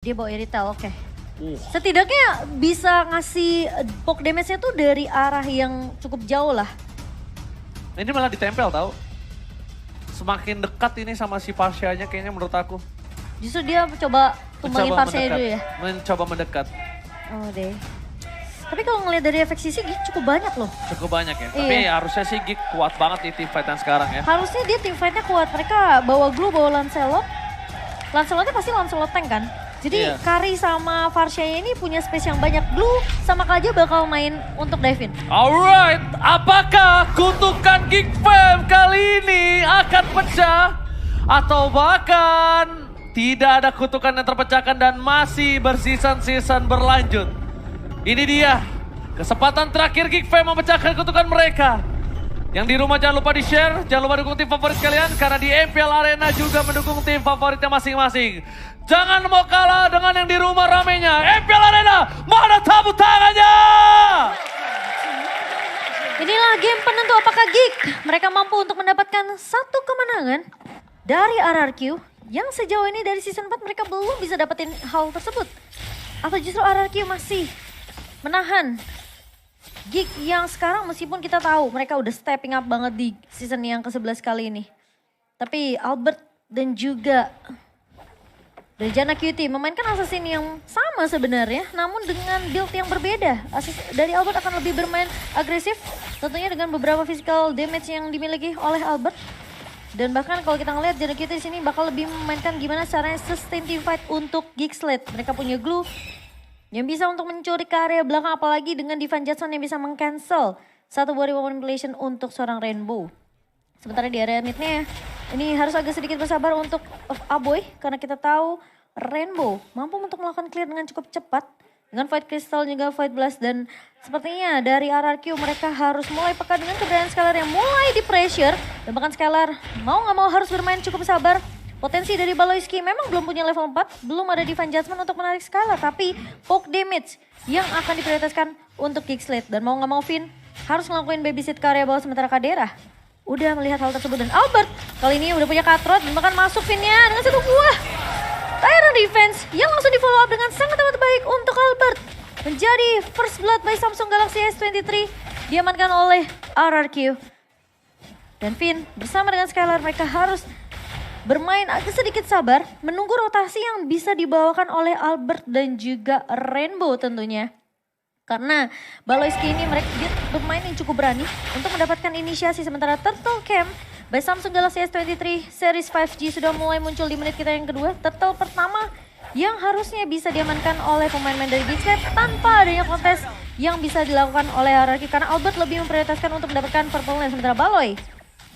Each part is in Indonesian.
Dia bawa Irithel, oke. Setidaknya bisa ngasih poke damage-nya tuh dari arah yang cukup jauh lah. Ini malah ditempel tau. Semakin dekat ini sama si Pasha-nya kayaknya menurut aku. Justru dia coba tumbangin Pasha dulu ya? Mencoba mendekat. Oh deh. Tapi kalau ngelihat dari efek sisi Gig cukup banyak loh. Cukup banyak ya. Tapi harusnya sih Gig kuat banget di teamfight-an sekarang ya. Harusnya dia teamfight-nya kuat. Mereka bawa Glue, bawa Lancelot. Lancelotnya pasti Lancelot tank kan? Jadi Kari sama Varsha-nya ini punya space yang banyak. Glue sama Kaja bakal main untuk dive in. Alright, apakah kutukan Geek Fam kali ini akan pecah? Atau bahkan tidak ada kutukan yang terpecahkan dan masih berseason-season berlanjut? Ini dia, kesempatan terakhir Geek Fam memecahkan kutukan mereka. Yang di rumah jangan lupa di-share, jangan lupa dukung tim favorit kalian. Karena di MPL Arena juga mendukung tim favoritnya masing-masing. Jangan mau kalah dengan yang di rumah ramenya. MPL Arena, mana tepuk tangannya? Inilah game penentu apakah Geek mereka mampu untuk mendapatkan satu kemenangan dari RRQ. Yang sejauh ini dari season 4 mereka belum bisa dapetin hal tersebut. Atau justru RRQ masih menahan Geek yang sekarang meskipun kita tahu mereka udah stepping up banget di season yang ke-11 kali ini. Tapi Albert dan juga dari Janna QT memainkan assassin yang sama sebenarnya. Namun dengan build yang berbeda. Dari Albert akan lebih bermain agresif. Tentunya dengan beberapa physical damage yang dimiliki oleh Albert. Dan bahkan kalau kita ngelihat Janna QT di sini bakal lebih memainkan gimana caranya sustain team fight untuk Geek Slate. Mereka punya glue yang bisa untuk mencuri ke area belakang, apalagi dengan Divine Judgment yang bisa meng-cancel satu buah reward manipulation untuk seorang Rainbow. Sementara di area mid-nya ini harus agak sedikit bersabar untuk Aboy karena kita tahu Rainbow mampu untuk melakukan clear dengan cukup cepat dengan Fight Crystal juga Fight Blast, dan sepertinya dari RRQ mereka harus mulai peka dengan keberadaan Skylar yang mulai di pressure, dan bahkan Skylar mau nggak mau harus bermain cukup sabar. Potensi dari Baloyski memang belum punya level 4, belum ada Divine Judgment untuk menarik Skylar, tapi poke damage yang akan diprioritaskan untuk Geek Slate. Dan mau nggak mau Finn harus ngelakuin babysit ke area bawah, sementara Kadera udah melihat hal tersebut. Dan Albert kali ini udah punya Katrot dan bahkan masuk Finnnya dengan satu buah Tyrant Defense yang langsung di follow up dengan sangat amat baik untuk Albert. Menjadi first blood by Samsung Galaxy S23 diamankan oleh RRQ. Dan Finn bersama dengan Skylar mereka harus bermain agak sedikit sabar, menunggu rotasi yang bisa dibawakan oleh Albert dan juga Rainbow tentunya. Karena Baloyski ini mereka bermain yang cukup berani untuk mendapatkan inisiasi, sementara Turtle Camp by Samsung Galaxy S23 Series 5G sudah mulai muncul di menit kita yang kedua. Turtle pertama yang harusnya bisa diamankan oleh pemain-pemain dari Geek Slate tanpa adanya kontes yang bisa dilakukan oleh RRQ karena Albert lebih memprioritaskan untuk mendapatkan purple lane, sementara Baloy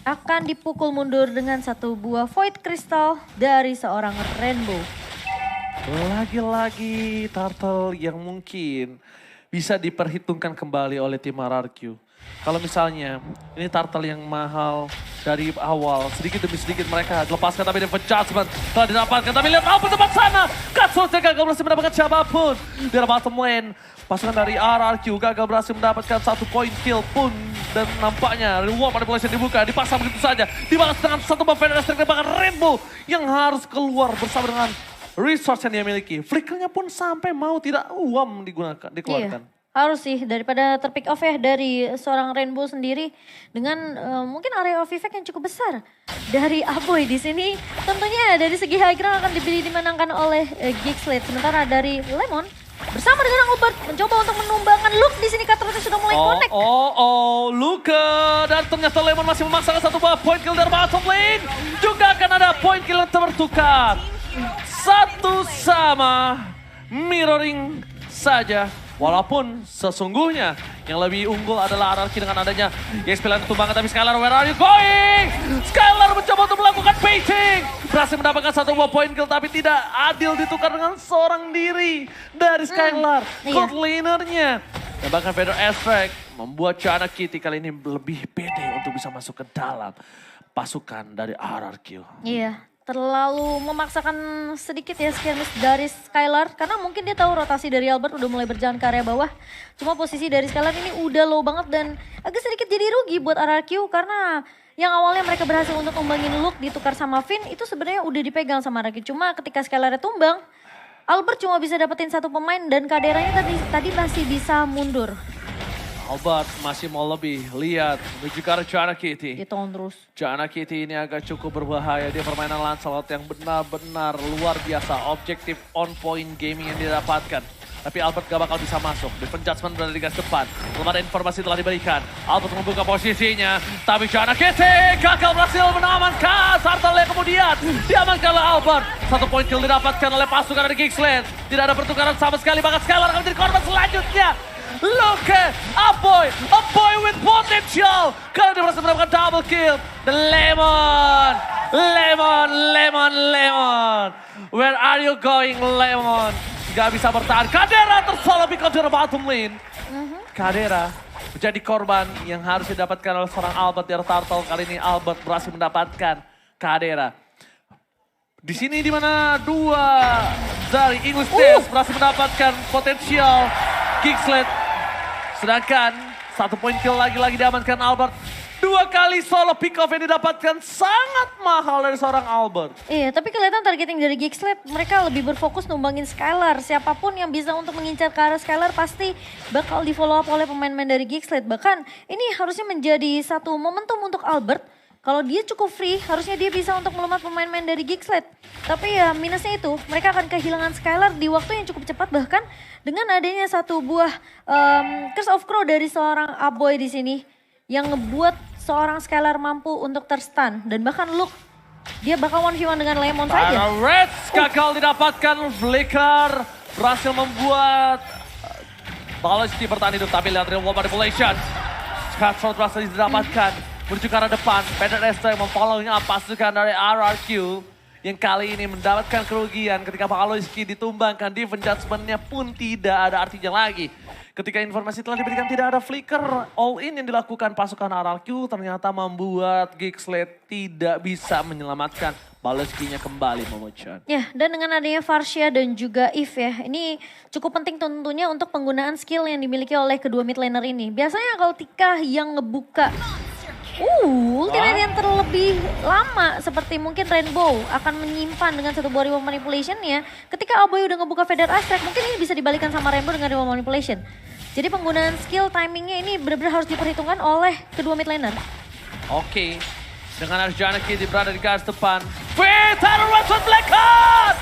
akan dipukul mundur dengan satu buah Void Crystal dari seorang Rainbow. Lagi-lagi Turtle yang mungkin bisa diperhitungkan kembali oleh tim RRQ. Kalau misalnya ini Turtle yang mahal dari awal, sedikit demi sedikit mereka lepaskan, tapi Divine Judgment telah didapatkan. Tapi lihat apa tempat sana, Katsu gagal berhasil mendapatkan siapapun. Di bottom lane, pasukan dari RRQ gagal berhasil mendapatkan satu point kill pun. Dan nampaknya reward manipulation dibuka, dipasang begitu saja. Dibalas dengan satu buff Federation, bahkan Rainbow yang harus keluar bersama dengan resource yang dia miliki. Flickernya pun sampai mau tidak dikeluarkan. Iya, harus sih daripada terpick off ya dari seorang Rainbow sendiri dengan mungkin area of effect yang cukup besar dari Aboy di sini. Tentunya dari segi high ground akan dimenangkan oleh Geek Slate. Sementara dari Lemon bersama dengan Albert mencoba untuk menumbangkan Luke di sini. Katrotnya sudah mulai connect. Luke, dan ternyata Lemon masih memaksakan satu buah point kill dari bottom lane. Juga akan ada point kill yang tertukar. Satu sama, mirroring saja. Walaupun sesungguhnya yang lebih unggul adalah RRQ dengan adanya EXP lain tumbangan, tapi Skylar, where are you going? Skylar mencoba untuk melakukan baiting. Berhasil mendapatkan satu buah point kill, tapi tidak adil ditukar dengan seorang diri dari Skylar. Cold lanernya. Dan bahkan Vader Aspect membuat Janna Kitty kali ini lebih pede untuk bisa masuk ke dalam pasukan dari RRQ. Iya, terlalu memaksakan sedikit ya skirmish dari Skylar. Karena mungkin dia tahu rotasi dari Albert udah mulai berjalan ke area bawah. Cuma posisi dari Skylar ini udah low banget dan agak sedikit jadi rugi buat RRQ. Karena yang awalnya mereka berhasil untuk tumbangin Luke ditukar sama Finn itu sebenarnya udah dipegang sama RRQ. Cuma ketika Skylar tumbang, Albert cuma bisa dapetin satu pemain dan Kaderanya tadi masih bisa mundur. Albert masih mau lebih. Lihat, menuju ke arah Jana Kitty. Ditahan terus. Jana Kitty ini agak cukup berbahaya. Dia permainan Lancelot yang benar-benar luar biasa. Objektif on point gaming yang didapatkan. Tapi Albert gak bakal bisa masuk. Defense Judgment berada di garis depan. Belum ada informasi telah diberikan. Albert membuka posisinya. Tapi Jana Kitty gagal berhasil mengamankan. Sartale kemudian diamankan oleh Albert. 1 poin kill didapatkan oleh pasukan dari Geeksland. Tidak ada pertukaran sama sekali. Bahkan Skylar akan menjadi korban selanjutnya. Luke, a boy with potential. Kali dia berhasil mendapatkan double kill. Dan Lemon. Where are you going, Lemon? Gak bisa bertahan. Kadera tersolo because of bottom lane. Kadera menjadi korban yang harus didapatkan oleh seorang Albert dari Turtle. Kali ini Albert berhasil mendapatkan Kadera. Di sini di mana dua dari English Dance berhasil mendapatkan potensial Geeksland. Sedangkan 1 poin kill lagi-lagi diamankan Albert. 2 kali solo pick off yang didapatkan sangat mahal dari seorang Albert. Iya, tapi kelihatan targeting dari Geeksland mereka lebih berfokus numbangin Skylar. Siapapun yang bisa untuk mengincar ke arah Skylar pasti bakal di follow up oleh pemain-pemain dari Geeksland. Bahkan ini harusnya menjadi satu momentum untuk Albert. Kalau dia cukup free, harusnya dia bisa untuk melumat pemain-pemain dari Geeksland. Tapi ya minusnya itu, mereka akan kehilangan Skylar di waktu yang cukup cepat. Bahkan dengan adanya satu buah Curse of Crow dari seorang Aboy di sini. Yang ngebuat seorang Skylar mampu untuk terstun. Dan bahkan Luke, dia bakal 1v1 dengan Lemon saja. Reds gagal didapatkan, Flicker berhasil membuat Balesti bertahan hidup. Tapi lihat real wall manipulation. Cutthroat berhasil didapatkan. Menuju ke arah depan, Pedro Resto yang memfollowing up pasukan dari RRQ. Yang kali ini mendapatkan kerugian ketika Pawlowski ditumbangkan. Defense Judgment-nya pun tidak ada artinya lagi. Ketika informasi telah diberikan tidak ada flicker, all in yang dilakukan pasukan RRQ ternyata membuat Geeksland tidak bisa menyelamatkan Pawlowski-nya kembali, Momochan. Ya, dan dengan adanya Varsha dan juga Eve ya, ini cukup penting tentunya untuk penggunaan skill yang dimiliki oleh kedua mid laner ini. Biasanya kalau Tika yang ngebuka ultimate yang terlebih lama seperti mungkin Rainbow akan menyimpan dengan satu buah Remote Manipulation ya. Ketika Aboy udah ngebuka Feather Aztec mungkin ini bisa dibalikan sama Rainbow dengan Remote Manipulation. Jadi penggunaan skill timingnya ini benar-benar harus diperhitungkan oleh kedua mid laner. Oke, dengan Arjana Kitty berada di garis depan. Terror Westwood Blackout!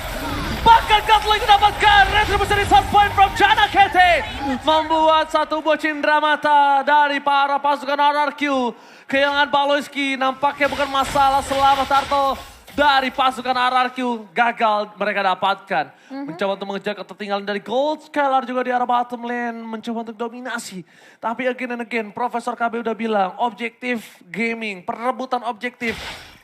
Bahkan Gatling didapatkan retribusi dari 1 point from Jana Kitty. Membuat satu buah cindera mata dari para pasukan RRQ. Kehilangan Pawlowski nampaknya bukan masalah selama Turtle dari pasukan RRQ gagal mereka dapatkan. Mencoba untuk mengejar ketertinggalan dari Gold. Skylar juga di arah bottom lane mencoba untuk dominasi. Tapi again and again Profesor KB udah bilang objektif gaming, perebutan objektif.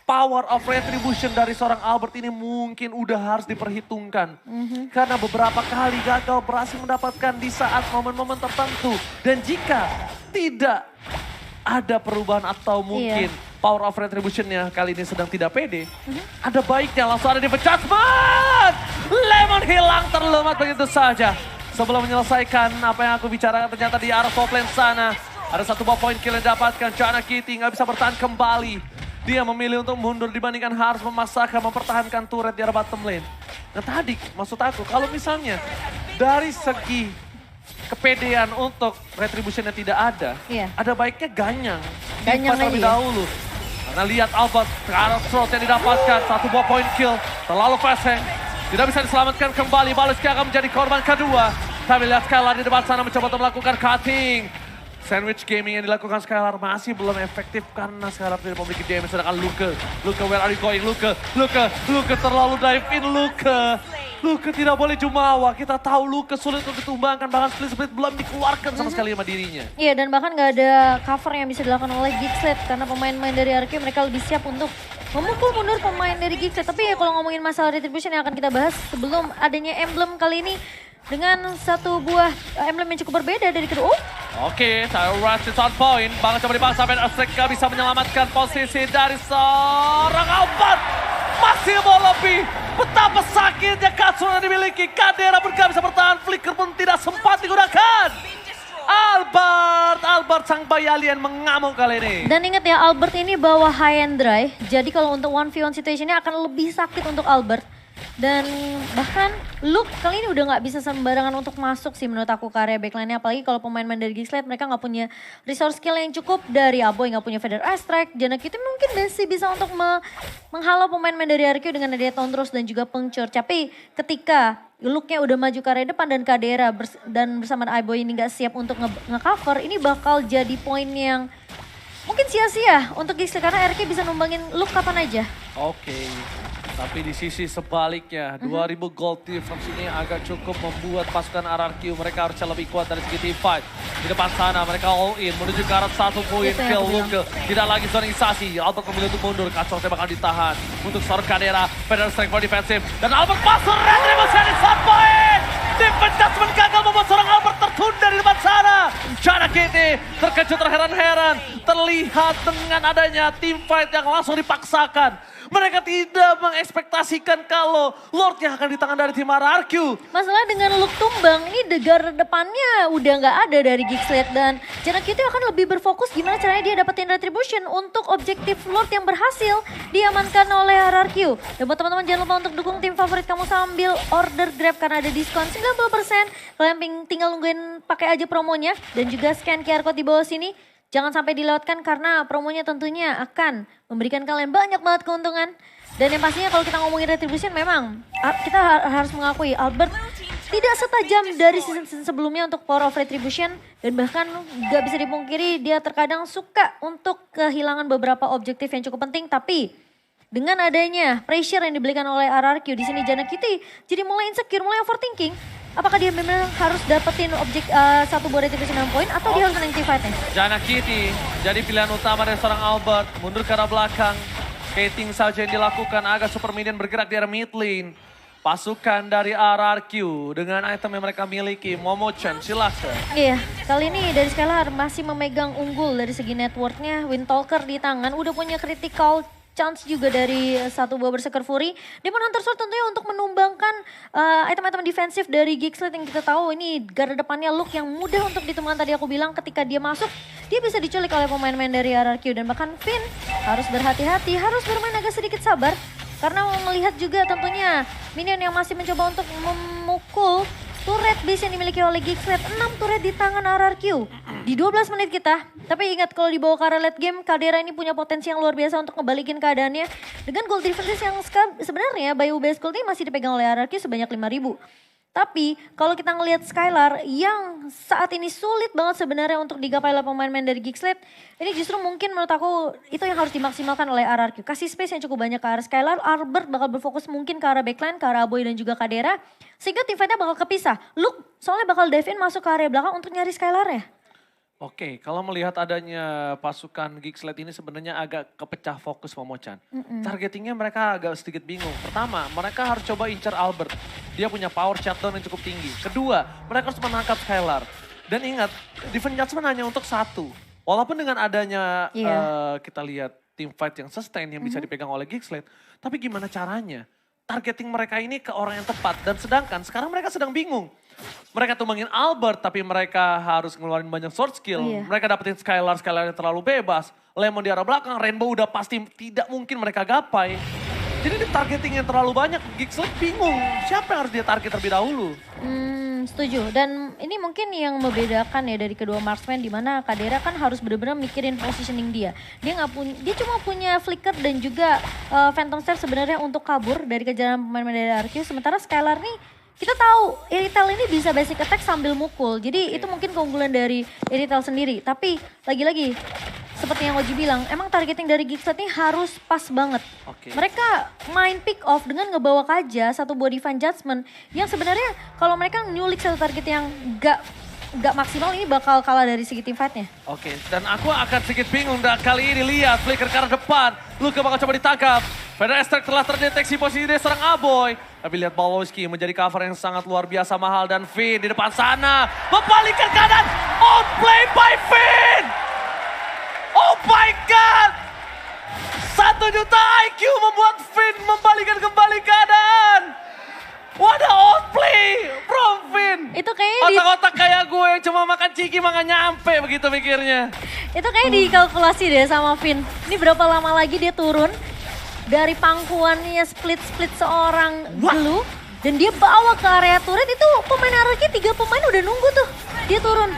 Power of retribution dari seorang Albert ini mungkin udah harus diperhitungkan. Karena beberapa kali gagal berhasil mendapatkan di saat momen-momen tertentu. Dan jika tidak ada perubahan atau mungkin power of retribution-nya kali ini sedang tidak pede. Ada baiknya langsung ada di Judgment. Lemon hilang terlumat begitu saja. Sebelum menyelesaikan apa yang aku bicarakan ternyata di arah top lane sana. Ada satu buah poin kill yang didapatkan. Jana Kitty nggak bisa bertahan kembali. Dia memilih untuk mundur dibandingkan harus memaksakan mempertahankan turret di arah bottom lane. Nah tadi maksud aku kalau misalnya dari segi kepedean untuk retribution-nya tidak ada. Ada baiknya Ganyang. Ganyang terlebih dahulu. Karena lihat Albert, Throat yang didapatkan. Satu buah point kill, terlalu peseng. Tidak bisa diselamatkan kembali, Balesky akan menjadi korban kedua. Kami lihat Skylar di depan sana mencoba untuk melakukan cutting. Sandwich gaming yang dilakukan Skylar masih belum efektif karena Skylar tidak memiliki damage. Sedangkan Luke, where are you going? Luke terlalu dive in, Luke tidak boleh jumawa. Kita tahu Luke sulit untuk ditumbangkan. Bahkan split belum dikeluarkan sama sekali sama dirinya. Iya, dan bahkan nggak ada cover yang bisa dilakukan oleh Geeksland. Karena pemain-pemain dari RQ mereka lebih siap untuk memukul mundur pemain dari Geeksland. Tapi ya kalau ngomongin masalah retribution yang akan kita bahas sebelum adanya emblem kali ini. Dengan satu buah emblem yang cukup berbeda dari kedua. Oke, Tyler Rush is on point. Banget coba dipaksa, Ben Aztec gak bisa menyelamatkan posisi dari seorang Albert. Masih mau lebih. Betapa sakitnya Katsura yang dimiliki. Kadera pun gak bisa bertahan. Flicker pun tidak sempat digunakan. Albert sang bayi alien mengamuk kali ini. Dan ingat ya, Albert ini bawa high and dry. Jadi kalau untuk 1v1 situationnya akan lebih sakit untuk Albert. Dan bahkan Luke kali ini udah nggak bisa sembarangan untuk masuk sih menurut aku ke area backline-nya. Apalagi kalau pemain-pemain dari Geekslate mereka nggak punya resource skill yang cukup. Dari Aboy nggak punya Feather Astrike. Jana Cutie mungkin masih bisa untuk menghalau pemain-pemain dari RQ dengan adanya Tondros dan juga Pengcur. Tapi ketika Luke-nya udah maju ke area depan dan Kadera dan bersama Aboy ini nggak siap untuk nge-cover. Ini bakal jadi poin yang mungkin sia-sia untuk Geekslate karena RQ bisa numbangin Luke kapan aja. Oke. Tapi di sisi sebaliknya, 2000 gold difference ini agak cukup membuat pasukan RRQ mereka harusnya lebih kuat dari segi team fight. Di depan sana mereka all in menuju ke arah 1 poin kill Luke. Tidak lagi zonisasi, Albert memilih untuk mundur, kacau bakal ditahan. Untuk seorang Kadera, Feather Strike for defensif. Dan Albert masuk, retribusi di 1 poin. Defense Judgment gagal membuat seorang Albert tertunda di depan sana. Jana Cutie terkejut terheran-heran. Terlihat dengan adanya team fight yang langsung dipaksakan. Mereka tidak mengekspektasikan kalau Lordnya akan di tangan dari tim RRQ. Masalah dengan Luke tumbang, ini degar depannya udah nggak ada dari Geekslate. Dan Jana Cutie akan lebih berfokus gimana caranya dia dapetin retribution untuk objektif Lord yang berhasil diamankan oleh RRQ. Dan buat teman-teman jangan lupa untuk dukung tim favorit kamu sambil order Grab karena ada diskon 90%. Kalian tinggal nungguin pakai aja promonya dan juga scan QR code di bawah sini. Jangan sampai dilewatkan karena promonya tentunya akan memberikan kalian banyak banget keuntungan. Dan yang pastinya kalau kita ngomongin retribution memang kita harus mengakui Albert tidak setajam dari season sebelumnya untuk power of retribution. Dan bahkan gak bisa dipungkiri dia terkadang suka untuk kehilangan beberapa objektif yang cukup penting. Tapi dengan adanya pressure yang diberikan oleh RRQ di sini Jana Cutie jadi mulai insecure, mulai overthinking. Apakah dia memang harus dapetin satu buah retribution 6 poin atau dia harus menang team fight-nya? Jana Cutie jadi pilihan utama dari seorang Albert. Mundur ke arah belakang. Skating saja yang dilakukan agak super minion bergerak di arah mid lane. Pasukan dari RRQ dengan item yang mereka miliki. Momo-chan silakan. Iya, kali ini dari Skylar masih memegang unggul dari segi networknya. Windtalker di tangan udah punya critical chance juga dari satu buah Berserker Fury. Demon Hunter Sword tentunya untuk menumbangkan item-item defensif dari Geekslate yang kita tahu ini garda depannya Luke yang mudah untuk ditemukan tadi aku bilang ketika dia masuk dia bisa diculik oleh pemain-pemain dari RRQ dan bahkan Finn harus berhati-hati, harus bermain agak sedikit sabar karena melihat juga tentunya minion yang masih mencoba untuk memukul turret base yang dimiliki oleh Geekslate. 6 turret di tangan RRQ di 12 menit kita. Tapi ingat kalau dibawa ke arah late game, Kadera ini punya potensi yang luar biasa untuk ngebalikin keadaannya. Dengan gold difference yang sebenarnya by UBS Gold ini masih dipegang oleh RRQ sebanyak 5.000. Tapi kalau kita ngelihat Skylar yang saat ini sulit banget sebenarnya untuk digapai oleh pemain-pemain dari Geekslate. Ini justru mungkin menurut aku itu yang harus dimaksimalkan oleh RRQ. Kasih space yang cukup banyak ke arah Skylar. Albert bakal berfokus mungkin ke arah backline, ke arah Aboy dan juga Kadera. Sehingga tim fight-nya bakal kepisah. Luke soalnya bakal dive in masuk ke area belakang untuk nyari Skylar ya. Oke, kalau melihat adanya pasukan Geekslate ini sebenarnya agak kepecah fokus Momo-chan. Targetingnya mereka agak sedikit bingung. Pertama, mereka harus coba incar Albert. Dia punya power shutdown yang cukup tinggi. Kedua, mereka harus menangkap Skylar. Dan ingat, defense judgment hanya untuk 1. Walaupun dengan adanya kita lihat team fight yang sustain yang bisa dipegang oleh Geekslate. Tapi gimana caranya? Targeting mereka ini ke orang yang tepat. Dan sedangkan sekarang mereka sedang bingung. Mereka tumbangin Albert tapi mereka harus ngeluarin banyak sword skill. Mereka dapetin Skylar yang terlalu bebas. Lemon di arah belakang, Rainbow udah pasti tidak mungkin mereka gapai. Jadi di targeting yang terlalu banyak, Geekslate bingung. Siapa yang harus dia target terlebih dahulu? Setuju. Dan ini mungkin yang membedakan ya dari kedua marksman di mana Kadera kan harus benar-benar mikirin positioning dia. Dia cuma punya flicker dan juga Phantom Stare sebenarnya untuk kabur dari kejaran pemain dari RQ. Sementara Skylar nih kita tahu Irithel ini bisa basic attack sambil mukul. Jadi itu mungkin keunggulan dari Irithel sendiri. Tapi lagi-lagi seperti yang Oji bilang, emang targeting dari Geekslate ini harus pas banget. Mereka main pick off dengan ngebawa Kaja satu buah Divine Judgment yang sebenarnya kalau mereka nyulik satu target yang gak maksimal ini bakal kalah dari segi team fight-nya. Dan aku akan sedikit bingung dan kali ini lihat flicker ke arah depan. Luka bakal coba ditangkap. Feather Astrike telah terdeteksi posisi dia serang Aboy. Tapi lihat Balowski menjadi cover yang sangat luar biasa mahal dan Finn di depan sana. Membalikkan keadaan. Outplay by Finn. Oh my God. 1 juta IQ membuat Finn membalikkan kembali keadaan. What a outplay from Finn. Itu kayaknya otak-otak kayak gue yang cuma makan ciki mah gak nyampe begitu mikirnya. Itu kayaknya dikalkulasi deh sama Finn. Ini berapa lama lagi dia turun. dari pangkuannya split seorang Glue. Dan dia bawa ke area turret itu pemain RRQ 3 pemain udah nunggu tuh. Dia turun.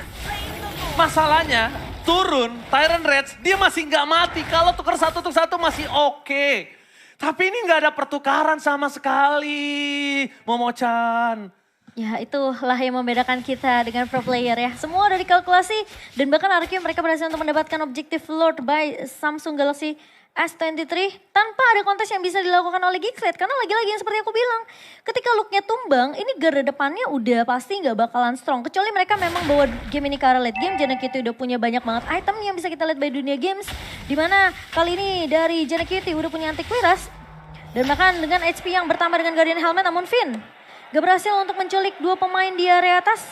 Masalahnya turun Tyrant Rage dia masih nggak mati. Kalau tukar 1 untuk 1 masih oke. Tapi ini nggak ada pertukaran sama sekali. Momo-chan. Ya itulah yang membedakan kita dengan pro player ya. Semua udah dikalkulasi dan bahkan RRQ mereka berhasil untuk mendapatkan objektif Lord by Samsung Galaxy S23 tanpa ada kontes yang bisa dilakukan oleh Geeksled. Karena lagi-lagi yang seperti aku bilang, ketika looknya tumbang, ini garda depannya udah pasti nggak bakalan strong. Kecuali mereka memang bawa game ini ke arah late game, JNKT udah punya banyak banget item yang bisa kita lihat by dunia games. Dimana kali ini dari JNKT udah punya anti-Quiras. Dan bahkan dengan HP yang bertambah dengan Guardian Helmet, namun Finn gak berhasil untuk menculik 2 pemain di area atas.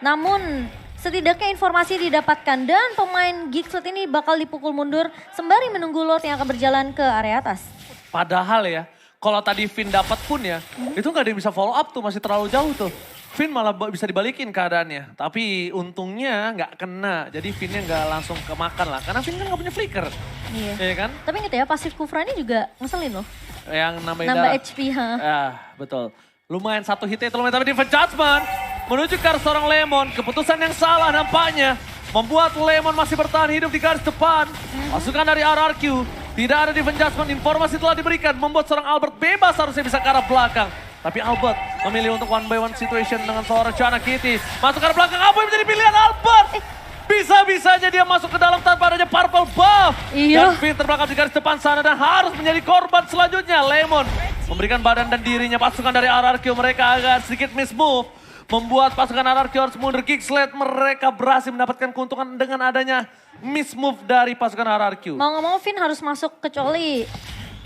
Namun setidaknya informasi didapatkan dan pemain Geeksled ini bakal dipukul mundur sembari menunggu Lord yang akan berjalan ke area atas. Padahal ya, kalau tadi Finn dapat pun ya, itu nggak ada yang bisa follow up tuh, masih terlalu jauh tuh. Finn malah bisa dibalikin keadaannya. Tapi untungnya nggak kena, jadi Finnnya nggak langsung kemakan lah. Karena Finn kan nggak punya flicker. Iya. Iya kan? Tapi inget ya, pasif Kufra ini juga ngeselin loh. Yang nambahin Nambah darah. HP, ha. Ya, betul. Lumayan satu hitnya itu lumayan, tapi Defense Judgment menuju ke arah seorang Lemon. Keputusan yang salah nampaknya membuat Lemon masih bertahan hidup di garis depan. Pasukan dari RRQ, tidak ada Defense Judgment, informasi telah diberikan membuat seorang Albert bebas harusnya bisa ke arah belakang. Tapi Albert memilih untuk one by one situation dengan seorang Chana Kitty. Masuk ke arah belakang, apa yang menjadi pilihan Albert? Bisa-bisanya dia masuk ke dalam tanpa adanya purple buff. Iya. Dan Finn terbelakang di garis depan sana dan harus menjadi korban selanjutnya. Lemon memberikan badan dan dirinya. Pasukan dari RRQ mereka agak sedikit miss move. Membuat pasukan RRQ harus mundur. Geeksled mereka berhasil mendapatkan keuntungan dengan adanya miss move dari pasukan RRQ. Mau gak mau Finn harus masuk kecuali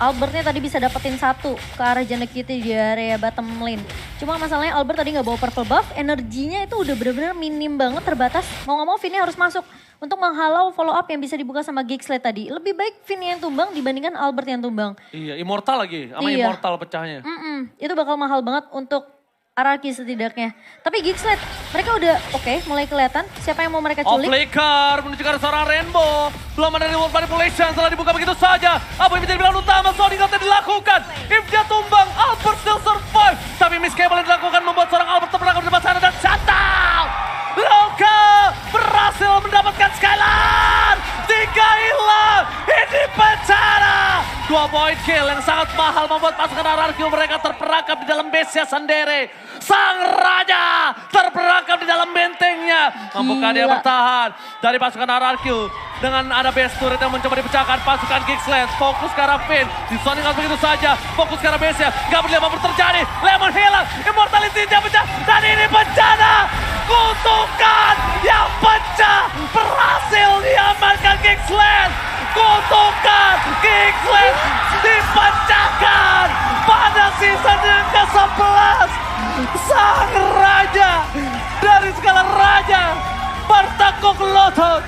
Albertnya tadi bisa dapetin 1 ke arah JNKT di area bottom lane. Cuma masalahnya Albert tadi gak bawa purple buff, energinya itu udah bener-bener minim banget, terbatas. Mau gak mau Finn harus masuk untuk menghalau follow up yang bisa dibuka sama Geeksled tadi. Lebih baik Finn yang tumbang dibandingkan Albert yang tumbang. Iya, Immortal lagi, sama Iya. Immortal pecahnya. Itu bakal mahal banget untuk RRQ setidaknya. Tapi Geeksled, mereka udah oke, mulai kelihatan siapa yang mau mereka Off culik. flicker menuju ke arah seorang Rainbow. Belum ada reward manipulation setelah dibuka begitu saja. Apa yang menjadi pilihan utama? Sonic tidak dilakukan. If dia tumbang, Albert still survive. Tapi miss cable yang dilakukan membuat seorang Albert terperangkap di depan sana dan shutdown. Loka berhasil mendapatkan Skylar. 3 hilang. Ini bencana. 2 point kill yang sangat mahal membuat pasukan RRQ mereka terperangkap di dalam base-nya Sandere. Sang Raja terperangkap di dalam bentengnya. Mampukah dia Gila. bertahan dari pasukan RRQ. Dengan ada base turret yang mencoba dipecahkan pasukan Geeksled. Fokus ke arah Finn. Disonic begitu saja. Fokus ke arah base-nya. Gak boleh apa terjadi. Lemon hilang. Immortality-nya pecah. Dan ini bencana. Kutukan yang pecah. Berhasil diamankan Geeksled. Kutukan Geeksled dipecahkan pada season yang ke-11. Sang Raja dari segala raja bertekuk lutut.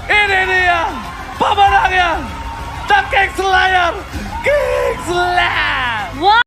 Ini dia pemenangnya, The King Slayer, Geeksled. Wah.